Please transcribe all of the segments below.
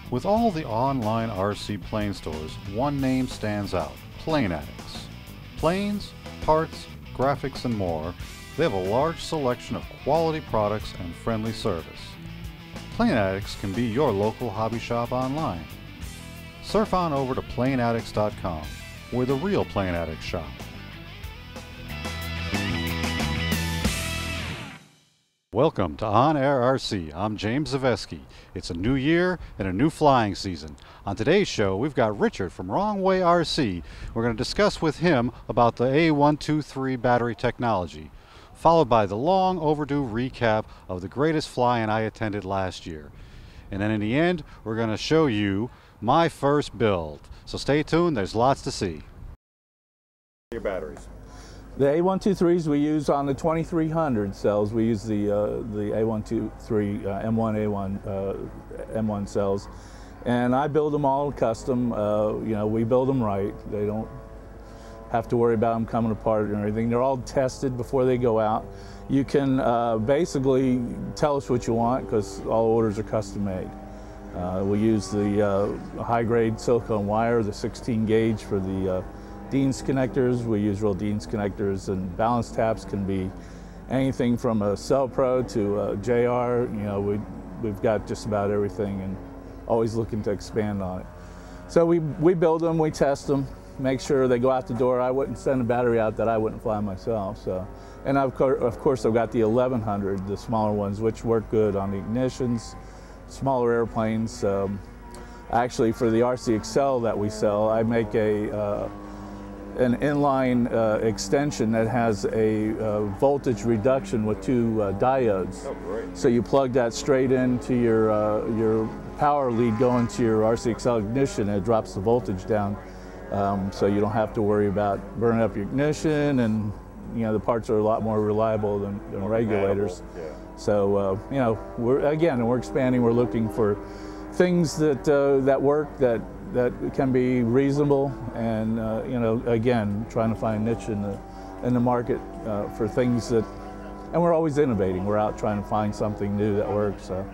With all the online RC plane stores, one name stands out: Plane Addicts. Planes, parts, graphics, and more, they have a large selection of quality products and friendly service. Plane Addicts can be your local hobby shop online. Surf on over to planeaddicts.com, where the real Plane Addicts shop. Welcome to On Air RC. I'm James Zaveski. It's a new year and a new flying season. On today's show, we've got Richard from Wrongway RC. We're going to discuss with him about the A123 battery technology, followed by the long overdue recap of the greatest fly-in I attended last year. And then in the end, we're going to show you my first build. So stay tuned, there's lots to see. Your batteries. The A123s we use on the 2300 cells. We use the A123 M1 cells, and I build them all custom. We build them right. They don't have to worry about them coming apart or anything. They're all tested before they go out. You can basically tell us what you want because all orders are custom made. We use the high-grade silicone wire, the 16 gauge for the Dean's connectors. We use real Dean's connectors, and balance taps can be anything from a Cell Pro to a JR. We've got just about everything and always looking to expand on it. So we build them, we test them, make sure they go out the door. I wouldn't send a battery out that I wouldn't fly myself. And of course I've got the 1100, the smaller ones, which work good on the ignitions, smaller airplanes. Actually, for the RC Excel that we sell, I make an inline extension that has a voltage reduction with two diodes. Oh, great. So you plug that straight into your power lead going to your RC Excel ignition, and it drops the voltage down, so you don't have to worry about burning up your ignition, and the parts are a lot more reliable than regulators. Yeah. So we're expanding. We're looking for things that work, that can be reasonable, and again, trying to find a niche in the market for things that, and we're always innovating. We're out trying to find something new that works. So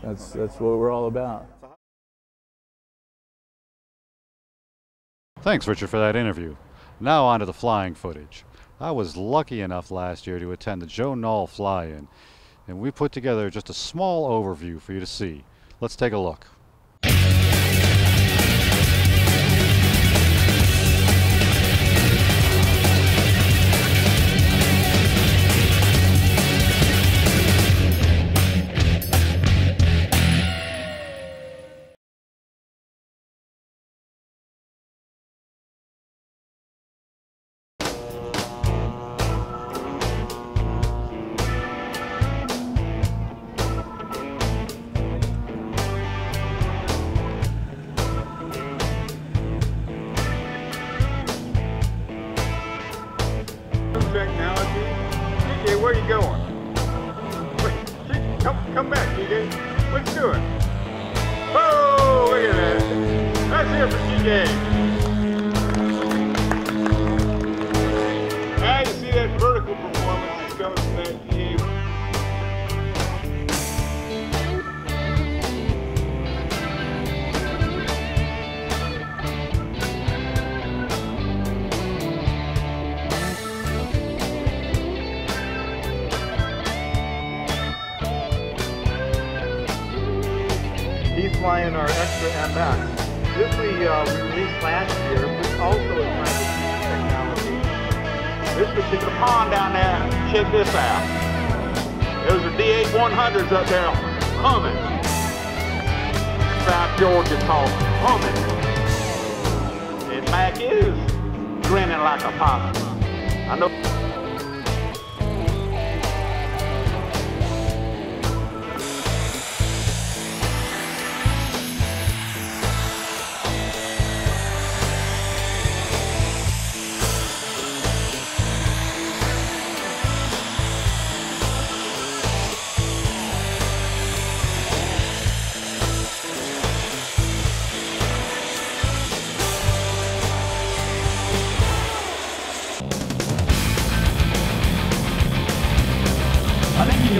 that's what we're all about. Thanks, Richard, for that interview. Now on to the flying footage. I was lucky enough last year to attend the Joe Knoll fly-in, and we put together just a small overview for you to see. Let's take a look. Technology. TJ, where you going? Wait, come back, TJ. What you doing? Oh, look at that. Let's hear for TJ. Now you see that vertical performance that's coming from that team. He's flying our extra MX. This we released last year, which also is trying to teach technology. This was in the pond down there. Check this out. There's a D8-100s up there humming. South Georgia called humming. And Mac is grinning like a possum. I know.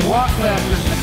walk faster.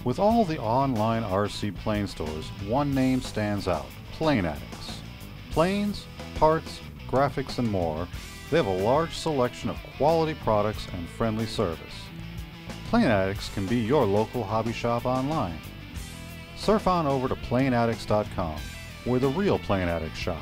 With all the online RC plane stores, one name stands out: Plane Addicts. Planes, parts, graphics, and more, they have a large selection of quality products and friendly service. Plane Addicts can be your local hobby shop online. Surf on over to planeaddicts.com, where the real Plane Addicts shop.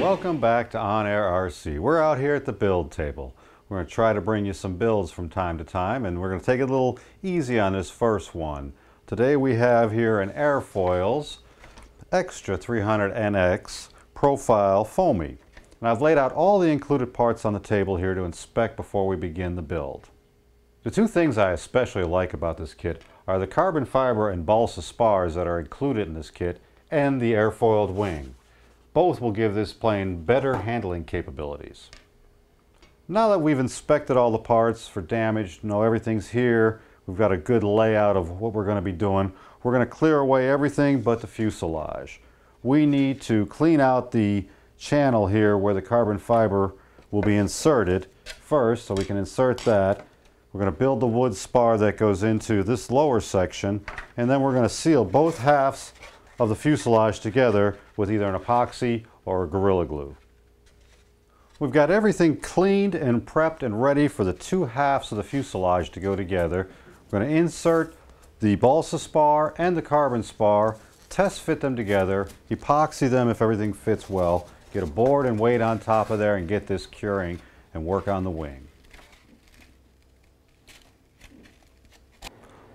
Welcome back to On Air RC. We're out here at the build table. We're going to try to bring you some builds from time to time, and we're going to take it a little easy on this first one. Today we have here an Airfoils Extra 300NX Profile Foamy. And I've laid out all the included parts on the table here to inspect before we begin the build. The two things I especially like about this kit are the carbon fiber and balsa spars that are included in this kit and the airfoiled wing. Both will give this plane better handling capabilities. Now that we've inspected all the parts for damage, know everything's here, we've got a good layout of what we're going to be doing, we're going to clear away everything but the fuselage. We need to clean out the channel here where the carbon fiber will be inserted first, so we can insert that. We're going to build the wood spar that goes into this lower section, and then we're going to seal both halves of the fuselage together with either an epoxy or a Gorilla Glue. We've got everything cleaned and prepped and ready for the two halves of the fuselage to go together. We're going to insert the balsa spar and the carbon spar, test fit them together, epoxy them if everything fits well, get a board and weight on top of there and get this curing and work on the wing.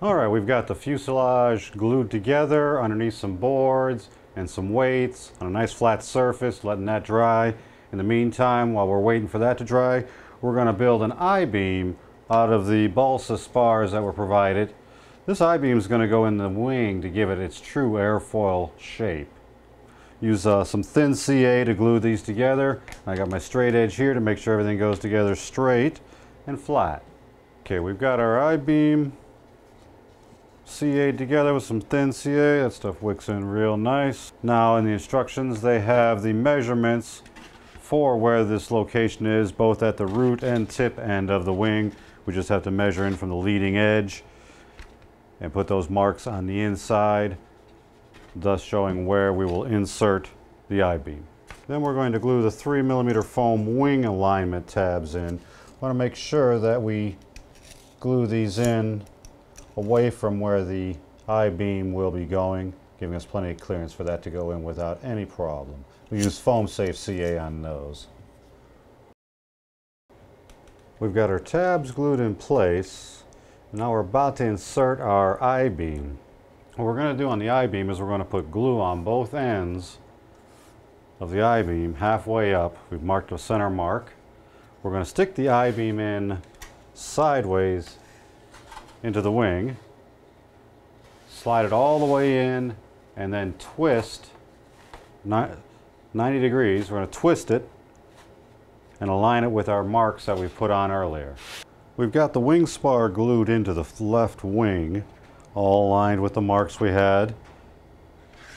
Alright, we've got the fuselage glued together underneath some boards and some weights on a nice flat surface, letting that dry. In the meantime, while we're waiting for that to dry, we're going to build an I-beam out of the balsa spars that were provided. This I-beam is going to go in the wing to give it its true airfoil shape. Use some thin CA to glue these together. I got my straight edge here to make sure everything goes together straight and flat. Okay, we've got our I-beam CA'd together with some thin CA. That stuff wicks in real nice. Now in the instructions they have the measurements for where this location is, both at the root and tip end of the wing. We just have to measure in from the leading edge and put those marks on the inside, thus showing where we will insert the I-beam. Then we're going to glue the 3mm foam wing alignment tabs in. I want to make sure that we glue these in away from where the I-beam will be going, giving us plenty of clearance for that to go in without any problem. We use foam safe CA on those. We've got our tabs glued in place. Now we're about to insert our I-beam. What we're going to do on the I-beam is we're going to put glue on both ends of the I-beam halfway up. We've marked a center mark. We're going to stick the I-beam in sideways into the wing, slide it all the way in, and then twist 90 degrees. We're going to twist it and align it with our marks that we put on earlier. We've got the wing spar glued into the left wing, all aligned with the marks we had,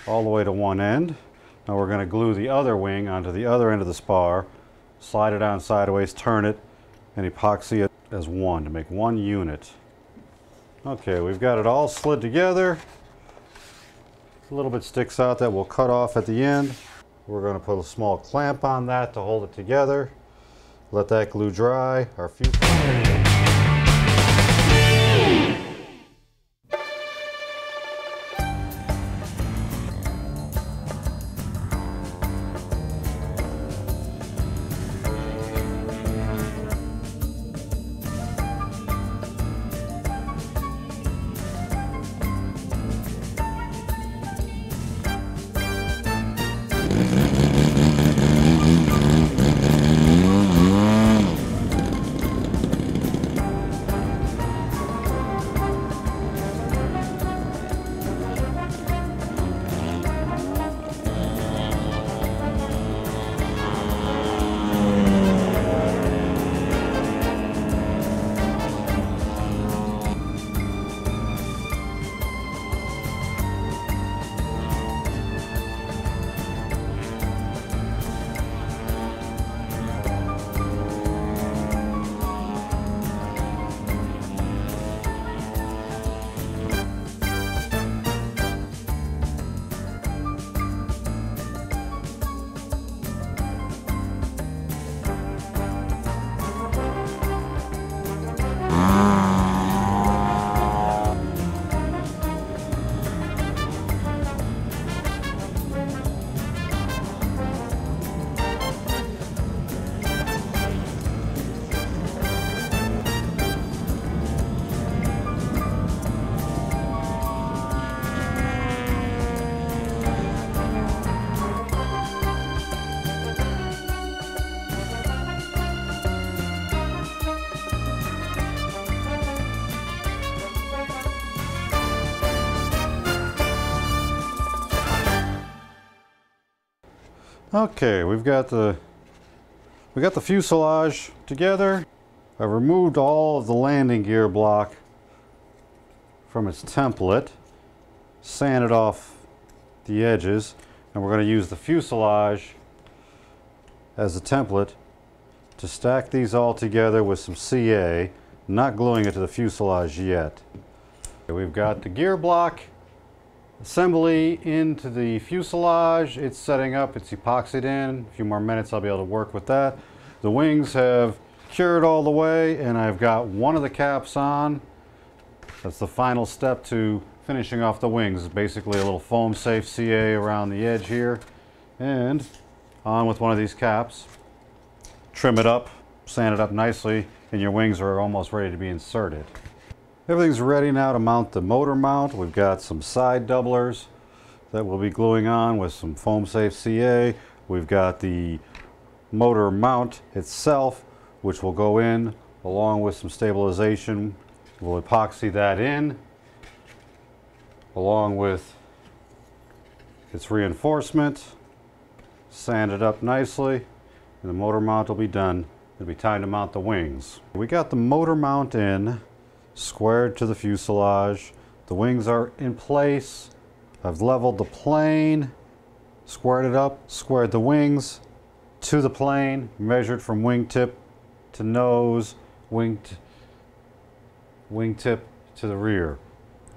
all the way to one end. Now we're going to glue the other wing onto the other end of the spar, slide it on sideways, turn it, and epoxy it as one to make one unit. Okay, we've got it all slid together. A little bit sticks out that we'll cut off at the end. We're going to put a small clamp on that to hold it together. Let that glue dry. Our Okay, we got the fuselage together. I've removed all of the landing gear block from its template, sanded off the edges, and we're going to use the fuselage as a template to stack these all together with some CA, not gluing it to the fuselage yet. We've got the gear block assembly into the fuselage. It's setting up, it's epoxied in. A few more minutes I'll be able to work with that. The wings have cured all the way, and I've got one of the caps on. That's the final step to finishing off the wings. It's basically a little foam safe CA around the edge here, and on with one of these caps. Trim it up, sand it up nicely, and your wings are almost ready to be inserted. Everything's ready now to mount the motor mount. We've got some side doublers that we'll be gluing on with some foam safe CA. We've got the motor mount itself, which will go in along with some stabilization. We'll epoxy that in along with its reinforcement, sand it up nicely, and the motor mount will be done. It'll be time to mount the wings. We got the motor mount in, squared to the fuselage. The wings are in place. I've leveled the plane, squared it up, squared the wings to the plane, measured from wingtip to nose, wingtip to the rear.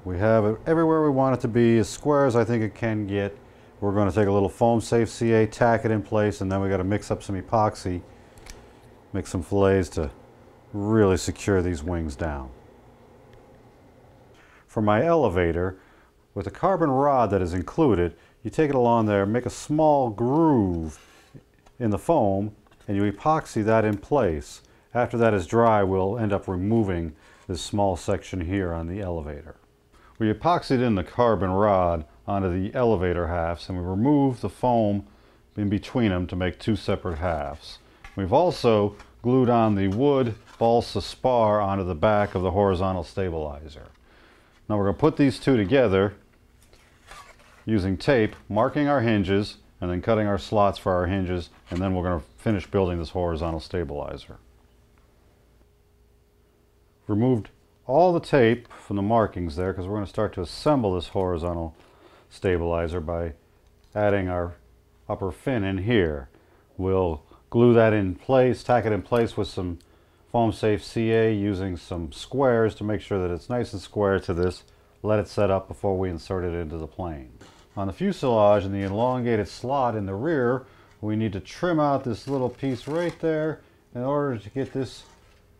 We have it everywhere we want it to be, as square as I think it can get. We're going to take a little foam safe CA, tack it in place, and then we got to mix up some epoxy, mix some fillets to really secure these wings down. For my elevator, with the carbon rod that is included, you take it along there, make a small groove in the foam, and you epoxy that in place. After that is dry, we'll end up removing this small section here on the elevator. We epoxied in the carbon rod onto the elevator halves, and we removed the foam in between them to make two separate halves. We've also glued on the wood balsa spar onto the back of the horizontal stabilizer. Now we're going to put these two together using tape, marking our hinges, and then cutting our slots for our hinges, and then we're going to finish building this horizontal stabilizer. Removed all the tape from the markings there because we're going to start to assemble this horizontal stabilizer by adding our upper fin in here. We'll glue that in place, tack it in place with some foam safe CA using some squares to make sure that it's nice and square to this. Let it set up before we insert it into the plane. On the fuselage and the elongated slot in the rear, we need to trim out this little piece right there in order to get this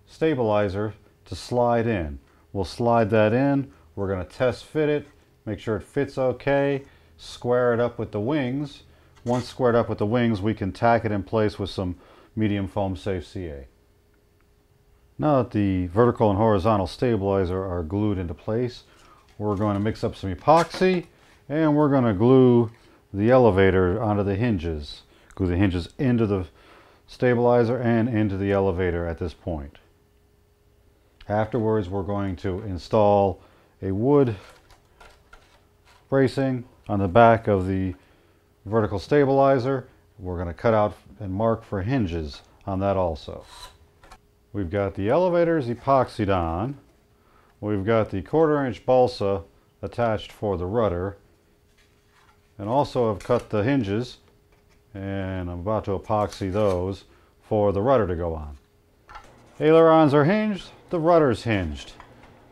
stabilizer to slide in. We'll slide that in. We're going to test fit it, make sure it fits okay, square it up with the wings. Once squared up with the wings, we can tack it in place with some medium foam safe CA. Now that the vertical and horizontal stabilizer are glued into place, we're going to mix up some epoxy, and we're going to glue the elevator onto the hinges. Glue the hinges into the stabilizer and into the elevator at this point. Afterwards, we're going to install a wood bracing on the back of the vertical stabilizer. We're going to cut out and mark for hinges on that also. We've got the elevators epoxied on. We've got the 1/4 inch balsa attached for the rudder. And also I've cut the hinges, and I'm about to epoxy those for the rudder to go on. Ailerons are hinged, the rudder's hinged.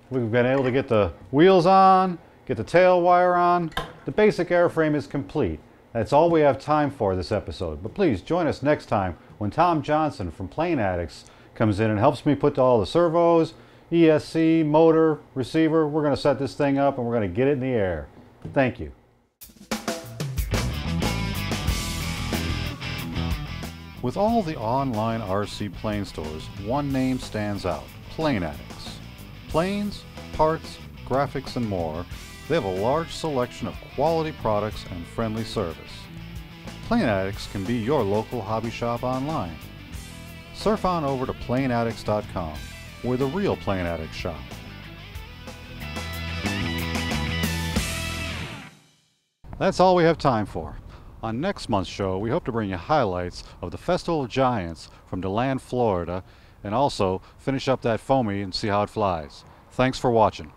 We've been able to get the wheels on, get the tail wire on. The basic airframe is complete. That's all we have time for this episode. But please join us next time when Tom Johnson from Plane Addicts comes in and helps me put all the servos, ESC, motor, receiver. We're going to set this thing up and we're going to get it in the air. Thank you. With all the online RC plane stores, one name stands out: Plane Addicts. Planes, parts, graphics, and more, they have a large selection of quality products and friendly service. Plane Addicts can be your local hobby shop online. Surf on over to planeaddicts.com, where the real Plane Addicts shop. That's all we have time for. On next month's show, we hope to bring you highlights of the Festival of Giants from DeLand, Florida, and also finish up that Foamy and see how it flies. Thanks for watching.